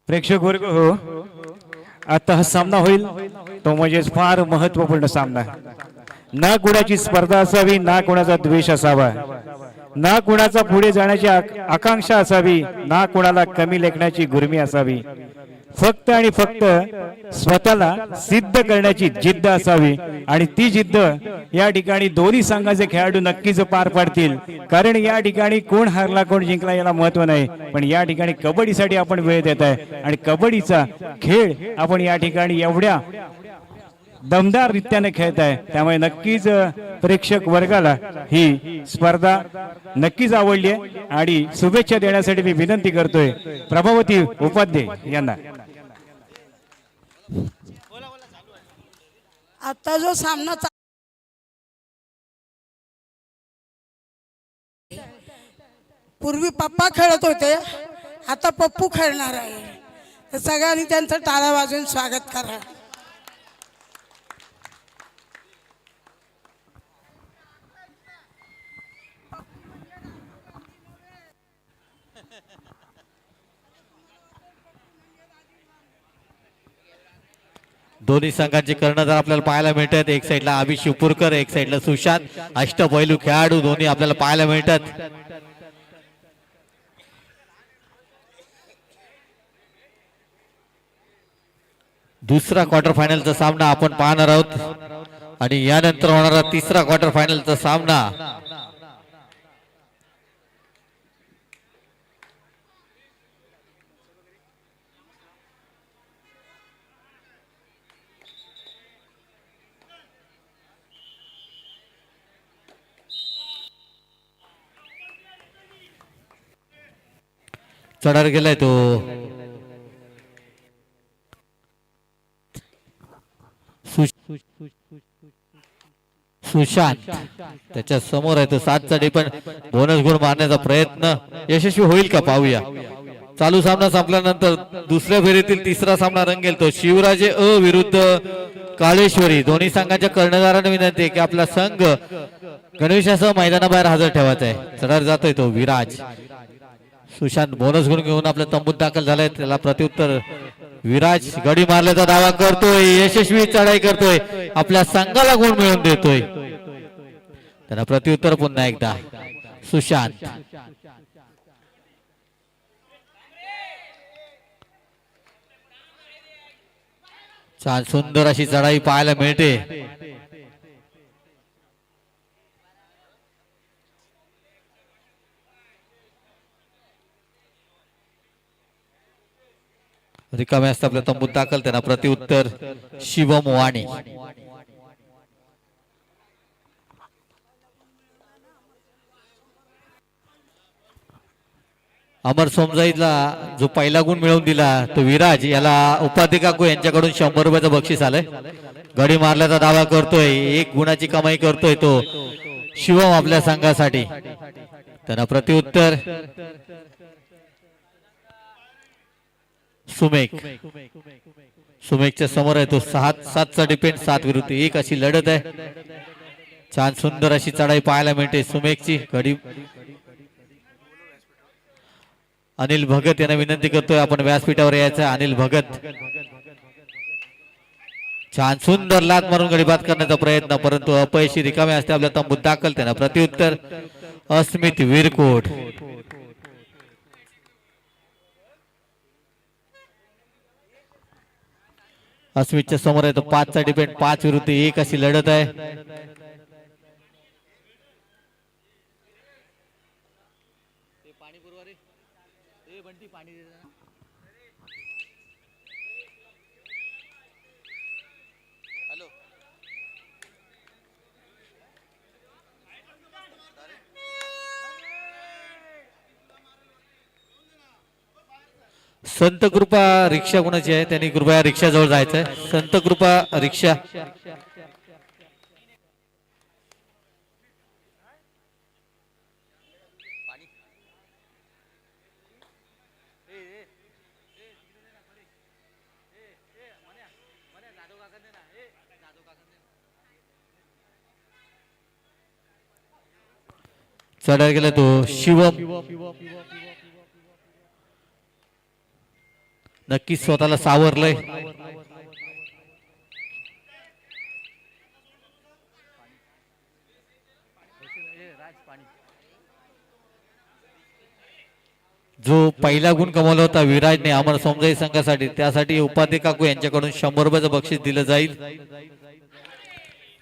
प्रेक्षक वर्ग हो, आता हा सामना होईल तो म्हणजे फार महत्वपूर्ण सामना. ना कुणाची स्पर्धा असावी, ना कुणाचा द्वेष असावा, ना कुणाचा पुढे जाण्याची आकांक्षा असावी, ना कुणाला कमी लेखण्याची गुर्मी असावी. फक्त आणि फक्त स्वतःला सिद्ध करण्याची जिद्द असावी. आणि ती जिद्द या ठिकाणी दोन्ही संघाचे खेळाडू नक्कीच पार पाडतील. कारण या ठिकाणी कोण हारला कोण जिंकला याला महत्व नाही, पण या ठिकाणी कबड्डीसाठी आपण वेळ देत आहे आणि कबड्डीचा खेळ आपण या ठिकाणी एवढ्या दमदार रीत्याने खेळत आहे. त्यामुळे नक्कीच प्रेक्षक वर्गाला ही स्पर्धा नक्कीच आवडली आहे आणि शुभेच्छा देण्यासाठी मी विनंती करतोय प्रभावती उपाध्याय यांना. आता जो सामना पूर्वी पप्पा खेळत होते, आता पप्पू खेळणार आहे. तर सगळ्यांनी त्यांचं टाळ्या वाजवून स्वागत करा. दोन्ही संघांचे कर्णधार आपल्याला पाहायला मिळतात. एक साइडला अभि शिवपूरकर, एक साइडला सुशांत. अष्टपैलू खेळाडू दोन्ही आपल्याला पाहायला मिळतात. दुसरा क्वार्टर फायनलचा सामना आपण पाहणार आहोत आणि यानंतर होणारा तिसरा क्वार्टर फायनलचा सामना चढार गेलाय तो सुशांत त्याच्या समोर आहे तो 7 चढी, पण बोनस गुण मारण्याचा प्रयत्न यशस्वी होईल का पाहूया. चालू सामना संपल्यानंतर दुसऱ्या फेरीतील तिसरा सामना रंगेल तो शिवराजे अ विरुद्ध काळेश्वरी. दोन्ही संघाच्या कर्णधारांना विनंती आहे की आपला संघ गणवेशासह मैदानाबाहेर हजर ठेवायचा आहे. चढार जातोय तो विराज. सुशांत बोनस गुण घेऊन आपल्या तंबूत दाखल झालाय. त्याला प्रत्युत्तर विराज गडी मारल्याचा दावा करतोय, यशस्वी चढाई करतोय, आपल्या संघाला गुण मिळवून देतोय. त्याला प्रत्युत्तर पुन्हा एकदा सुशांत. छान सुंदर अशी चढाई पाहायला मिळते. रिकामे असतात आपल्या तंबूत दाखल. त्यांना प्रत्युत्तर शिवम वाणी. अमर सोमजाईला जो पहिला गुण मिळवून दिला तो विराज याला उपाध्ये काकू यांच्याकडून 100 रुपयाचं बक्षीस आलंय. गडी मारल्याचा दावा करतोय, 1 गुणाची कमाई करतोय तो शिवम आपल्या संघासाठी. त्यांना प्रत्युत्तर सुमेक. सुमेकच्या समोर आहे तो 7चा डिपेंड, 7 विरुद्ध 1 अशी लढत आहे. छान सुंदर अशी चढाई पाहायला मिळते सुमेकची. गडी अनिल भगत यांना विनंती करतोय आपण व्यासपीठावर यायचं. अनिल भगत छान सुंदर लात मारून गडीबाद करण्याचा प्रयत्न, परंतु अपयशी. रिकामे असते आपल्या तंबूत दाखल. त्यांना प्रत्युत्तर अस्मित विरकोट. अस्मितच्या समोर आहे तो 5चा डिपेंड, 5 विरुद्ध 1 अशी लढत आहे. संत कृपा रिक्षा कोणाची आहे त्यांनी कृपया रिक्षा जवळ जायचंय. संत कृपा रिक्षा. चढायला गेला तो शिवम. नक्कीच स्वतःला सावरलंय. जो पहिला गुण कमावला होता विराजने अमर समजाई संघासाठी, त्यासाठी उपाध्ये काकू यांच्याकडून 100 रुपयाचं बक्षीस दिलं जाईल.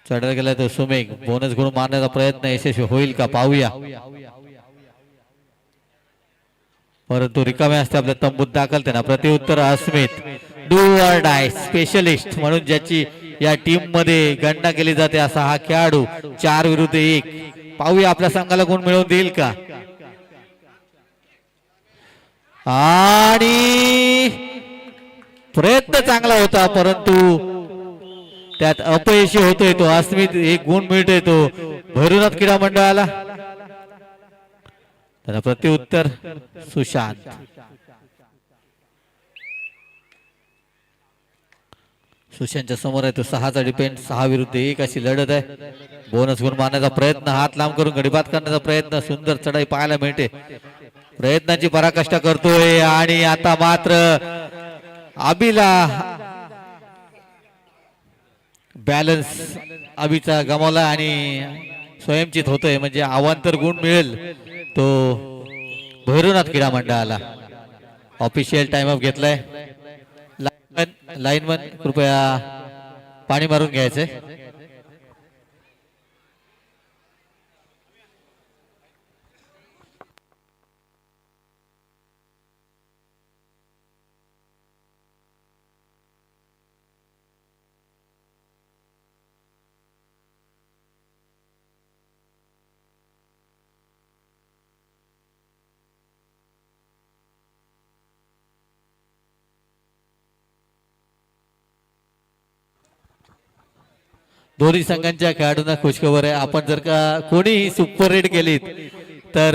चढला गेला तो सुमेघ, बोनस गुण मारण्याचा प्रयत्न यशस्वी होईल का पाहूया. परंतु रिकामे असते आपल्या तंबूत दाखल. त्यांना प्रत्युत्तर Asmit, do or die specialist म्हणून ज्याची या टीम मध्ये गणना केली जाते असा हा खेळाडू 4 विरुद्ध 1. पाहूया आपल्या संघाला गुण मिळवून देईल का. आणि प्रयत्न चांगला होता परंतु त्यात अपयशी होतोय तो. अस्मित 1 गुण मिळतोय तो भैरवनाथ क्रीडा मंडळाला. त्याला प्रत्युत्तर सुशांत. सुशांतच्या समोर आहे तो 6चा डिपेंड. 6 विरुद्ध 1 अशी लढत आहे. बोनस गुण मारण्याचा प्रयत्न, हात लांब करून गडीबात करण्याचा प्रयत्न, सुंदर चढाई पाहायला मिळते. प्रयत्नाची पराकाष्ठा करतोय आणि आता मात्र अभिला बॅलन्स अभिचा गमावला आणि स्वयंचित होतोय. म्हणजे अवांतर गुण मिळेल तो भैरवनाथ क्रीडा मंडळाला. ऑफिशियल टाइम ऑफ घेतलाय. लाईनमन कृपया पाणी मारून घ्यायचंय. दोन्ही संघांच्या खेळाडूंना खुशखबर आहे. आपण जर का कोणीही सुपर रेड केलीत तर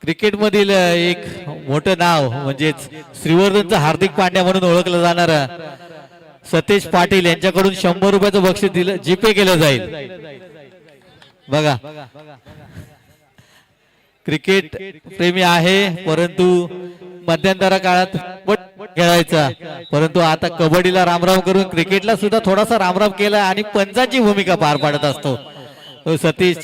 क्रिकेटमधील एक मोठं नाव म्हणजेच श्रीवर्धनचा हार्दिक पांड्या म्हणून ओळखलं जाणार सतेज पाटील यांच्याकडून 100 रुपयाचं बक्षीस दिलं, जीपे केलं जाईल. बघा, क्रिकेट प्रेमी आहे परंतु मध्यंतरा काळात खेळायचा, परंतु आता कबड्डीला रामराम करून क्रिकेटला सुद्धा थोडासा रामराम केला आणि पंचांची भूमिका पार पाडत असतो. सतीश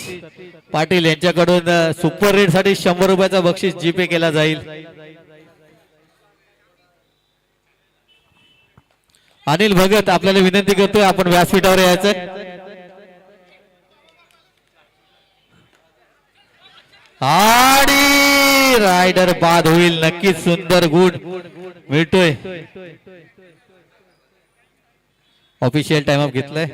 पाटील यांच्याकडून सुपर रेड साठी 100 रुपयाचा बक्षीस जीपे केला जाईल. अनिल भगत आपल्याला विनंती करतोय आपण व्यासपीठावर यायचं. आणि रायडर बाद होईल. नक्कीच सुंदर गुण मिळतोय. ऑफिशियल टाइम ऑफ घेतलाय.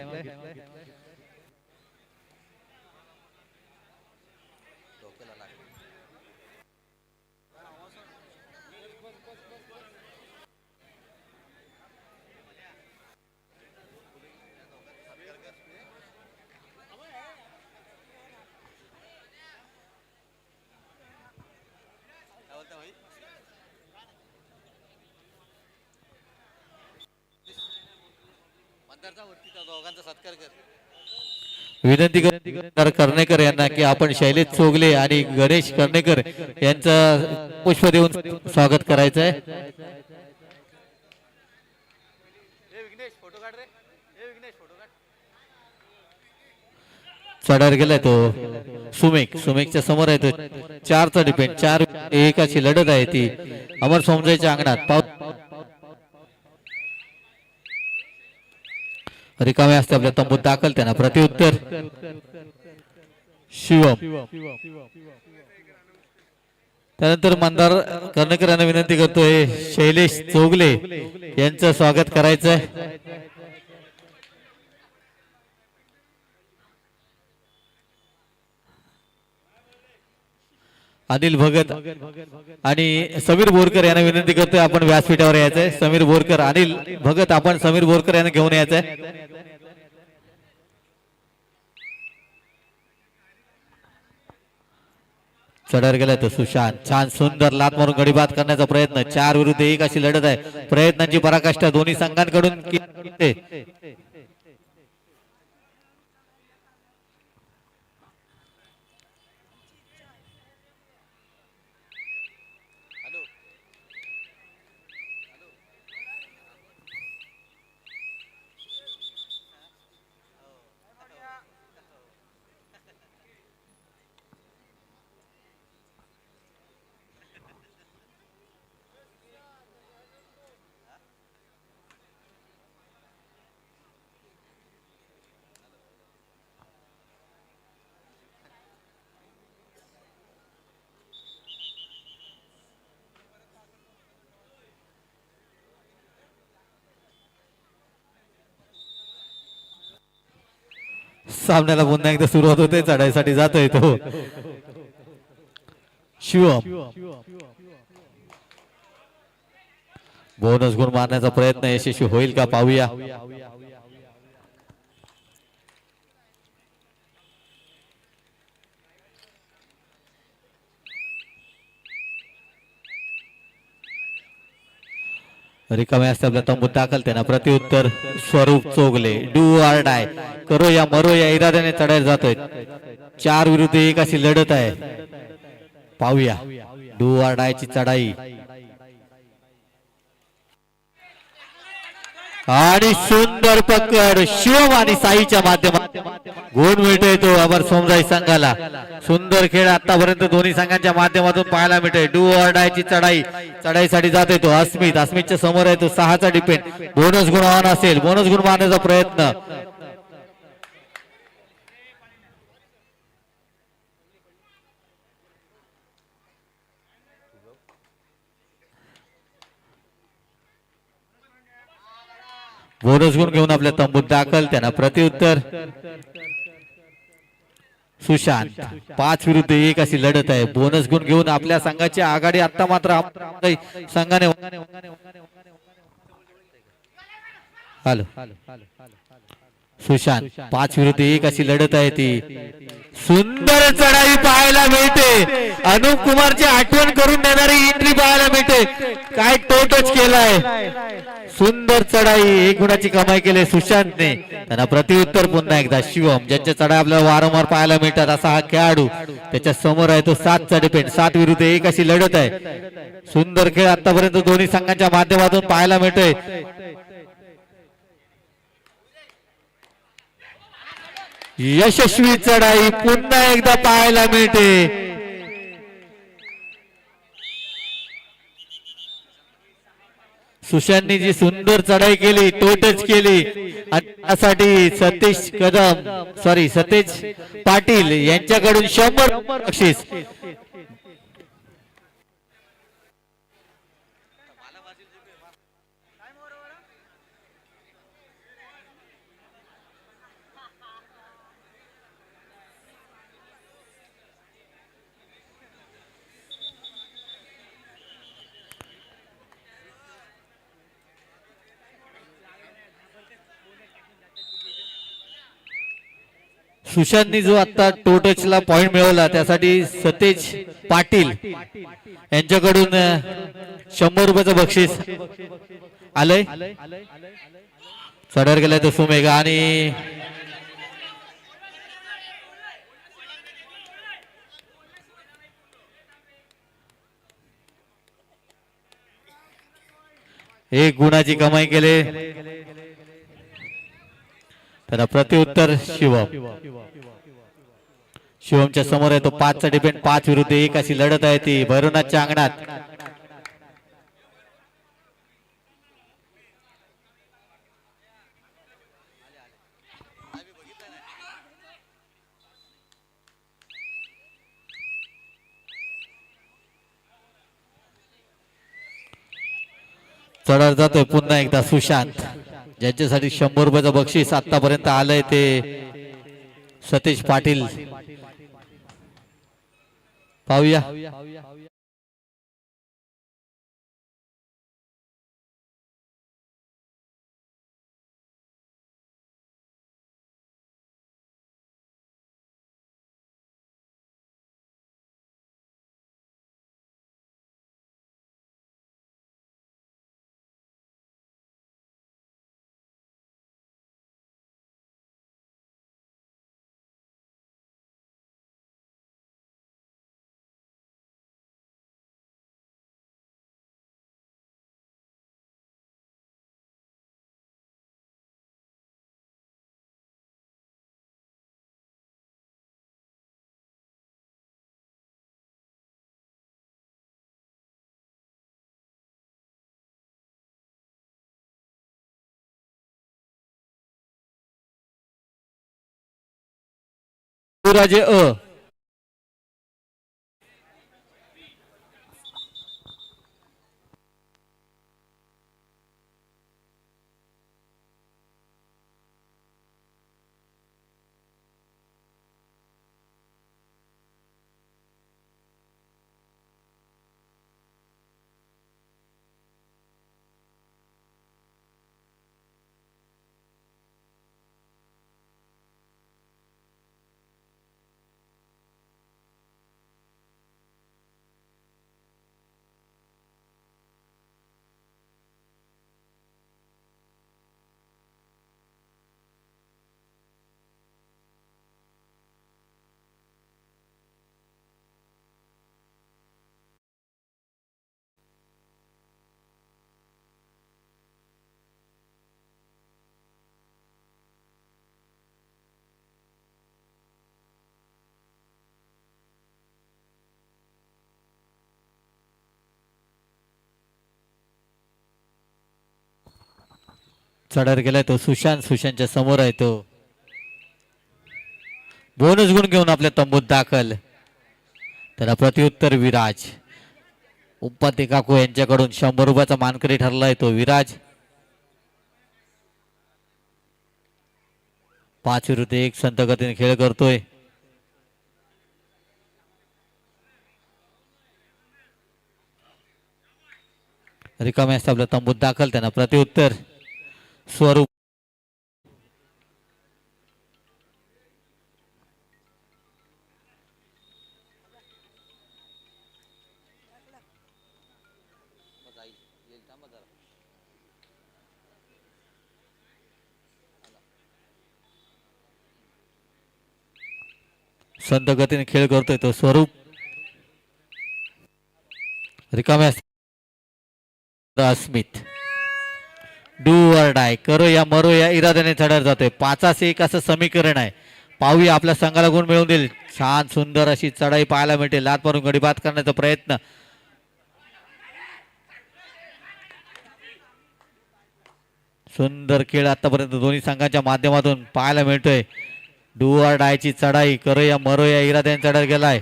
विनंती कर्णेकर यांना की आपण शैलेश चोगले आणि गणेश कर्णेकर यांचं पुष्प देऊन स्वागत करायचं आहे. चढावर गेलाय तो सुमेघच्या समोर आहे तो 4चा डिपेंड. 4-1 अशी लढत आहे ती अमर समजाईच्या अंगणात. रिकामे असते आपल्या तंबूत दाखल. त्यांना प्रत्युत्तर शिवम. त्यानंतर मंदार कर्णकर यांना विनंती करतोय शैलेश चोगले यांचं स्वागत करायचं आहे. अनिल भगत आणि समीर बोरकर यांना विनंती करतोय आपण व्यासपीठावर यायचंय. समीर बोरकर, अनिल भगत आपण समीर बोरकर यांना घेऊन यायचंय. चढावर गेलाय तो सुशांत. छान सुंदर लात मारून गडीबात करण्याचा प्रयत्न. 4 विरुद्ध 1 अशी लढत आहे. प्रयत्नांची पराकाष्ठा दोन्ही संघांकडून केली. सामन्याला पुन्हा एकदा सुरुवात होते. चढाईसाठी जातोय तो शिवम. बोनस गुण मारण्याचा प्रयत्न यशस्वी होईल का पाहूया. रिकामे असते आपल्या तंबूत दाखल त्यांना प्रत्युत्तर स्वरूप चोगले. डू ऑर डाय, करो या मरो या इराद्याने चढायला जातोय. 4 विरुद्ध 1 अशी लढत आहे. पाहूया डू ऑर डाय ची चढाई. आणि सुंदर पकड शिवम आणि साईच्या माध्यमातून गुण मिळतोय तो अमर सोमजाई संघाला. सुंदर खेळ आतापर्यंत दोन्ही संघांच्या माध्यमातून पाहायला मिळतोय. डू ऑर डाय ची चढाईसाठी जातोय तो अस्मित. अस्मितच्या समोर आहे तो 6चा डिपेंड. बोनस गुण ऑन असेल, बोनस गुण मारण्याचा प्रयत्न. बोनस गुण घेऊन आपल्या तंबूत दाखल त्यांना प्रत्युत्तर सुशांत. 5 विरुद्ध 1 अशी लढत आहे. बोनस गुण घेऊन आपल्या संघाची आघाडी आता मात्र संघाने हॅलो सुशांत 5 विरुद्ध 1 अशी लढत आहे ती. सुंदर चढाई पाहायला मिळते. अनुप कुमारची आठवण करून देणारी एंट्री पाहायला मिळते. काय तो टच केलाय. सुंदर चढाई, 1 गुणाची कमाई केली सुशांतने. त्यांना प्रत्युत्तर पुन्हा एकदा शिवम. ज्यांच्या चढाई आपल्याला वारंवार पाहायला मिळतात असा हा खेळाडू. त्याच्या समोर आहे तो 7चा डिपेंड. 7 विरुद्ध 1 अशी लढत आहे. सुंदर खेळ आतापर्यंत दोन्ही संघांच्या माध्यमातून पाहायला मिळतोय. यशस्वी चढाई पुन्हा एकदा पाहायला मिळते. सुशांतनी जी सुंदर चढाई केली, तो टच केली. त्यासाठी सतेज पाटील यांच्याकडून 100 बक्षीस. सुशांतनी जो आता टो टचला पॉइंट मिळवला त्यासाठी सतेज पाटील यांच्याकडून 100 रुपयाचं बक्षीस आलंय. चढावर गेलाय तो सुमेघा आणि एक गुणाची कमाई केले. त्याला प्रत्युत्तर शिवमच्या समोर आहे तो 5चा डिपेंड. 5 विरुद्ध 1 अशी लढत आहे ती भैरवनाथच्या अंगणात. चढावर जातोय पुन्हा एकदा सुशांत. ज्यांच्यासाठी 100 रुपयाचं बक्षीस आतापर्यंत आलंय ते सतेज पाटील. पाहूया राजे चढार गेलाय तो सुशांत. सुशांतच्या समोर आहे तो. बोनस गुण घेऊन आपल्या तंबूत दाखल. त्याला प्रत्युत्तर विराज. उपाध्ये काकू यांच्याकडून 100 रुपयाचा मानकरी ठरलाय तो विराज. 5 विरुद्ध 1 संत गतीने खेळ करतोय. रिकामे असते आपल्या तंबूत दाखल. त्यांना प्रत्युत्तर स्वरूप. संत गतीने खेळ करतोय तो स्वरूप. रिकामे अस्मित. डू ऑर डाय, करो या मरो या इराद्याने चढायला जातोय. 5-1 असं समीकरण आहे. पाहूया आपल्या संघाला गुण मिळवून देईल. छान सुंदर अशी चढाई पाहायला मिळते. लात मारून गडी बाद करण्याचा प्रयत्न. सुंदर खेळ आतापर्यंत दोन्ही संघांच्या माध्यमातून पाहायला मिळतोय. डू ऑर डायची चढाई, करो या मरो या इराद्याने चढायला गेलाय.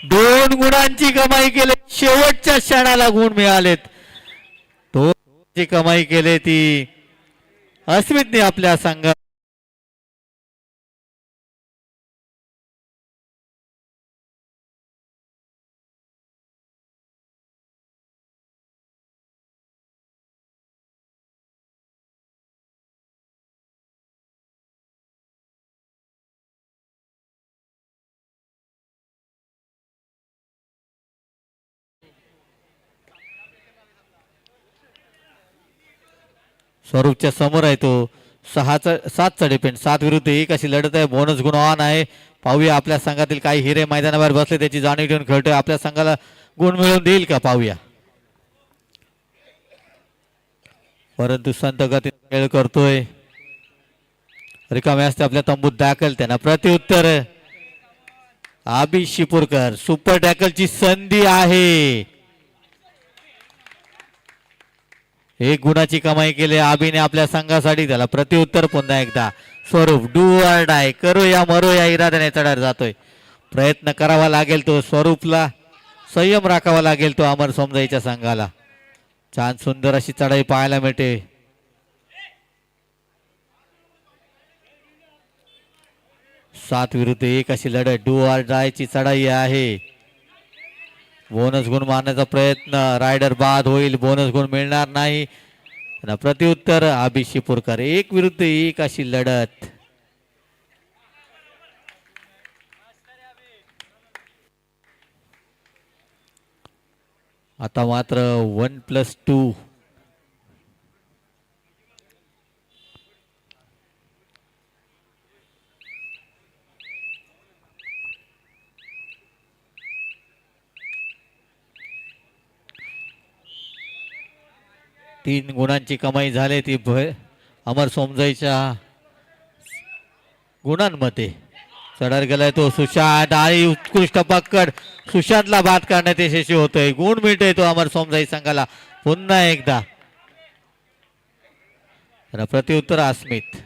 2 गुणांची कमाई केली. शेवटच्या क्षणाला गुण मिळालेत. 2 ची कमाई केली ती अस्मितने आपल्या संघात. स्वरूपच्या समोर आहे तो. 7चा डिपेंड. 7 विरुद्ध 1 अशी लढत आहे. बोनस गुण ऑन आहे. पाहूया आपल्या संघातील काही हिरे मैदानाबाहेर बसले त्याची जाणीव ठेवून खेळतोय. आपल्या संघाला गुण मिळवून देईल का पाहूया. परंतु संत गती खेळ करतोय. रिकामे असते आपल्या तंबूत दाखल. त्यांना प्रत्युत्तर आबी शिपूरकर. सुपर टॅकलची संधी आहे. 1 गुणाची कमाई केली आबीने आपल्या संघासाठी. त्याला प्रत्युत्तर पुन्हा एकदा स्वरूप. डू ऑर डाय, करो या मरो या इराद्याने चढायला जातोय. प्रयत्न करावा लागेल तो स्वरूपला. संयम राखावा लागेल तो अमर सोमजाईच्या संघाला. छान सुंदर अशी चढाई पाहायला मिळते. सात विरुद्ध 1 अशी लढत. डू ऑर डायची चढाई आहे. बोनस गुण मारण्याचा प्रयत्न. रायडर बाद होईल. बोनस गुण मिळणार नाही. प्रत्युत्तर आबी शिपूरकर. 1 विरुद्ध 1 अशी लढत. आता मात्र 1+2. तीन गुणांची कमाई झाली ती अमर सोमजाईच्या गुणांमध्ये. चढार गेलाय तो सुशांत आणि उत्कृष्ट पकड. सुशांतला बाद करण्यात यशस्वी होतोय. गुण मिळतोय तो अमर सोमजाई संघाला पुन्हा एकदा. प्रत्युत्तर अस्मित.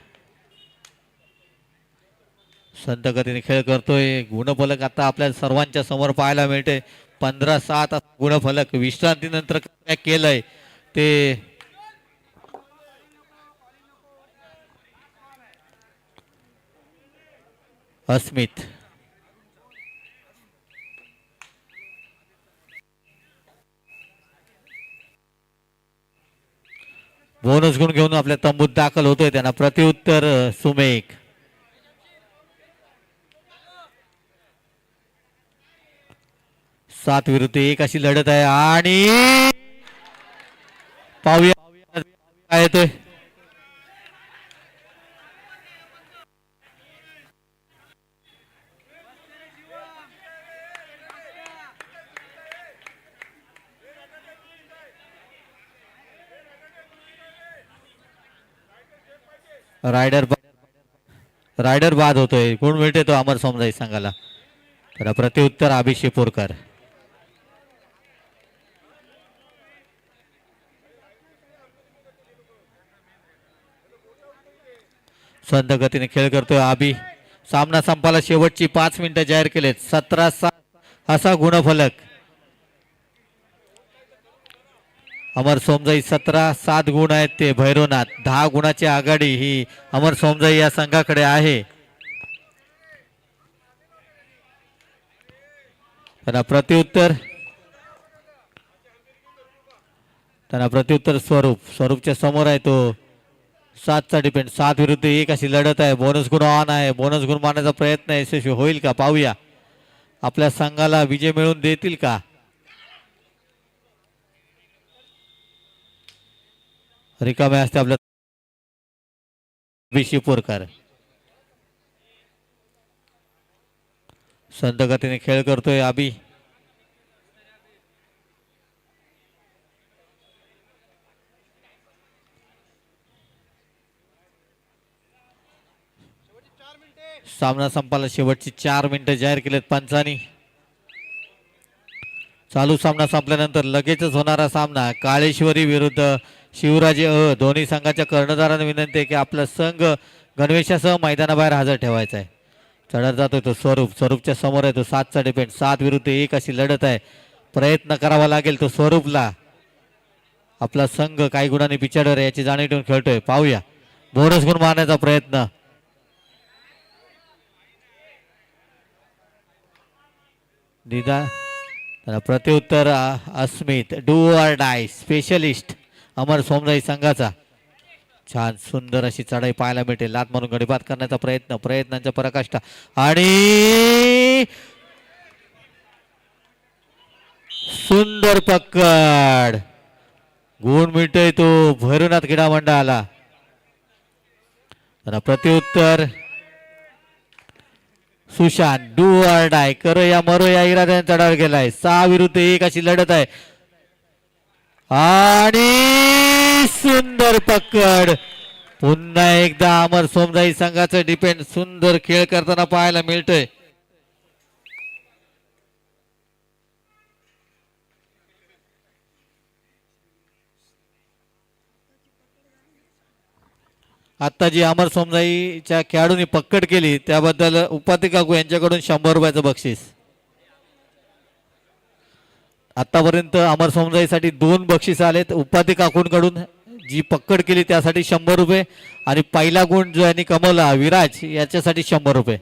संत गतीने खेळ करतोय. गुणफलक आता आपल्या सर्वांच्या समोर पाहायला मिळते. 15-7 गुणफलक विश्रांतीनंतर केलंय ते. अस्मित. बोनस गुण घेऊन आपल्या तंबूत दाखल होतोय. त्यांना प्रत्युत्तर सुमेक. सात विरुद्ध 1 अशी लढत आहे आणि पाहूया काय येतोय. रायडर बाद होतोय. गुण मिळते तो अमर सोमजाई संघाला. त्याला प्रत्युत्तर आबी शिपूरकर. संत गतीने खेळ करतोय आबी. सामना संपाला शेवटची 5 मिनिटं जाहीर केलेत. 17-7 असा गुणफलक. अमर सोमजाई 17-7 गुण आहेत ते भैरवनाथ. 10 गुणाची आघाडी ही अमर सोमजाई या संघाकडे आहे. त्यांना प्रत्युत्तर स्वरूपच्या समोर आहे तो. 7चा डिपेंड. 7 विरुद्ध 1 अशी लढत आहे. बोनस गुण ऑन आहे. बोनस गुण मारण्याचा प्रयत्न यशस्वी होईल का पाहूया. आपल्या संघाला विजय मिळवून देतील का. रिकामे असते आपल्या शिपोरकर. संत गतीने खेळ करतोय आबी. सामना संपाला शेवटची 4 मिनिटं जाहीर केलेत पंचांनी. चालू सामना संपल्यानंतर लगेचच होणारा सामना काळेश्वरी विरुद्ध शिवराजे अ. दोन्ही संघाच्या कर्णधारांना विनंती आहे की आपला संघ गणवेशासह मैदानाबाहेर हजर ठेवायचा आहे. चढत जातोय तो स्वरूपच्या समोर आहे तो. 7चा डिपेंड. 7 विरुद्ध 1 अशी लढत आहे. प्रयत्न करावा लागेल तो स्वरूपला. आपला संघ काही गुणांनी पिछाडीवर आहे याची जाणीव ठेवून खेळतोय. पाहूया बोनस गुण मारण्याचा प्रयत्न. त्याला प्रत्युत्तर Asmit. Do or die specialist Amar Somjai संघाचा. छान सुंदर अशी चढाई पाहायला मिळते. लात मारून गडीपात करण्याचा प्रयत्नांच्या पराकाष्ठा आणि सुंदर पकड. गुण मिळतोय तो भैरवनाथ क्रीडा मंडळाला. त्याला प्रत्युत्तर सुशांत. डू ऑर डाय करो या मरो या इराद्याने चढावर गेलाय. 6 विरुद्ध 1 अशी लढत आहे आणि सुंदर पकड. पुन्हा एकदा अमर सोमजाई संघाचं डिपेंड सुंदर खेळ करताना पाहायला मिळतोय. आता जी अमर सोमजाईच्या खेळाडूंनी पक्कड केली त्याबद्दल उपाध्ये काकू यांच्याकडून 100 रुपयाचं बक्षीस. आतापर्यंत अमर सोमजाईसाठी 2 बक्षीस आलेत. उपाध्ये काकूंकडून जी पक्कड केली त्यासाठी 100 रुपये आणि पहिला गुण जो यांनी कमवला विराज याच्यासाठी 100 रुपये.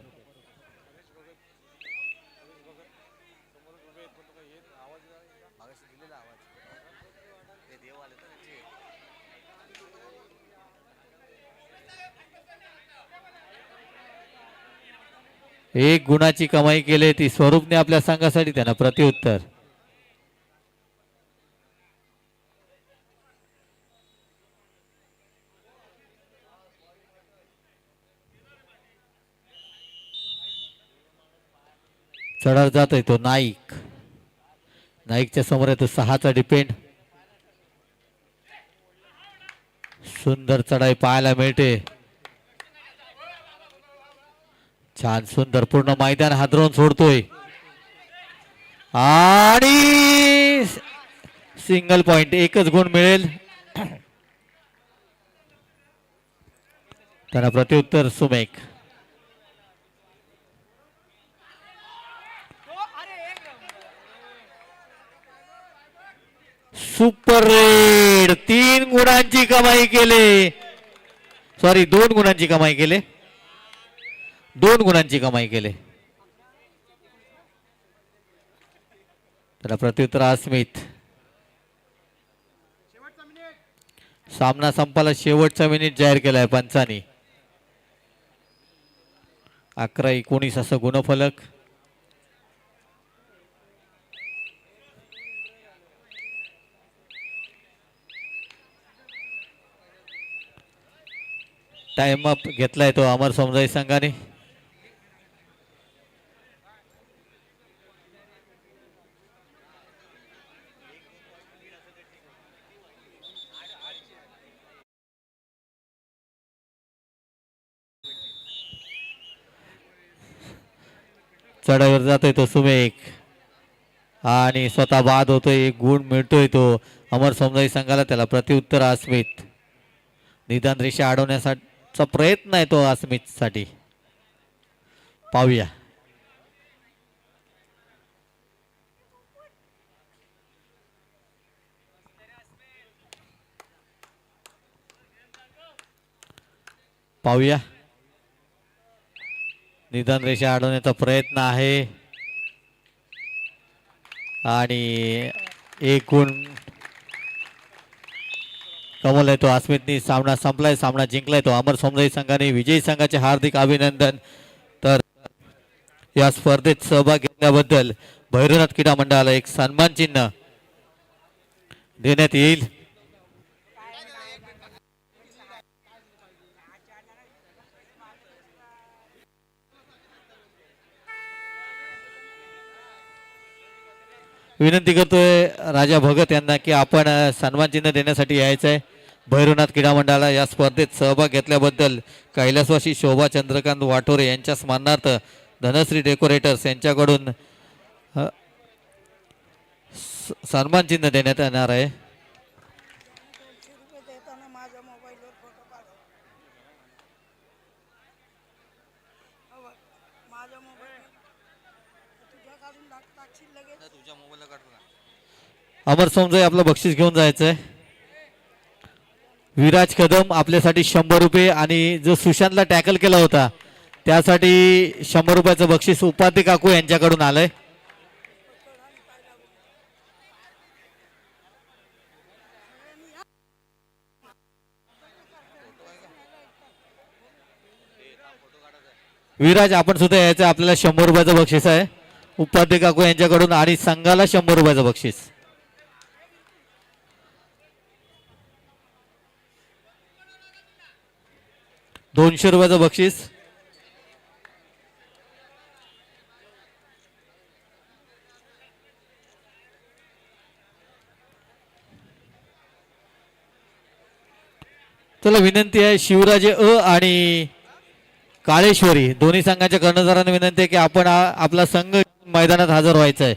एक गुणाची कमाई केली ती स्वरूपने आपल्या संघासाठी. त्यांना प्रत्युत्तर. चढावर जातोय तो नाईक. नाईकच्या समोर आहे तो 6चा डिपेंड. सुंदर चढाई पाहायला मिळते. छान सुंदर पूर्ण मैदान हादरवून सोडतोय आणि सिंगल पॉइंट. 1च गुण मिळेल. त्यांना प्रत्युत्तर सुमेक. Super red. 3 गुणांची कमाई केली. सॉरी 2 गुणांची कमाई केली. 2 गुणांची कमाई केली. त्याला प्रत्युत्तर अस्मित. सामना संपाला शेवटचा मिनिट जाहीर केलाय पंचांनी. 11-19 असं गुणफलक. टाइम अप घेतलाय तो अमर सोमजाई संघाने. चढाईवर जातोय तो सुमेक आणि स्वतः बाद होतोय. 1 गुण मिळतोय तो अमर सोमजाई संघाला. त्याला प्रत्युत्तर अस्मित. निदान रेषा अडवण्यासाठी चा प्रयत्न आहे तो अस्मित साठी. पाहूया. पाहूया. निदान रेषा अडवण्याचा प्रयत्न आहे आणि एक गुण कमवलाय तो अस्मितनी. सामना संपलाय, सामना जिंकलाय तो अमर सोमजाई संघाने. विजयी संघाचे हार्दिक अभिनंदन. तर या स्पर्धेत सहभाग घेतल्याबद्दल भैरवनाथ क्रीडा मंडळाला एक सन्मान चिन्ह देण्यात येईल. विनंती करतोय राजा भगत यांना की आपण सन्मान चिन्ह देण्यासाठी यायचं आहे. भैरवनाथ क्रीडा मंडळाला या स्पर्धेत सहभाग घेतल्याबद्दल कैलासवासी शोभा चंद्रकांत वाटोरे यांच्या स्मरणार्थ धनश्री डेकोरेटर्स यांच्याकडून सन्मान चिन्ह देण्यात येणार आहे. अमर सोमजाई आपलं बक्षीस घेऊन जायचंय. विराज कदम आपल्यासाठी 100 रुपये आणि जो सुशांतला टॅकल केला होता त्यासाठी 100 रुपयाचं बक्षीस उपाध्ये काकू यांच्याकडून आलंय. विराज आपण सुद्धा यायचं. आपल्याला 100 रुपयाचं बक्षीस आहे उपाध्ये काकू यांच्याकडून आणि संघाला 100 रुपयाचं बक्षीस. ₹200 बक्षीस. चला विनंती आहे शिवराजे आणि काळेश्वरी दोन्ही संघाच्या कर्णधारांना विनंती आहे की आपण आपला संघ मैदानात हजर व्हायचा आहे.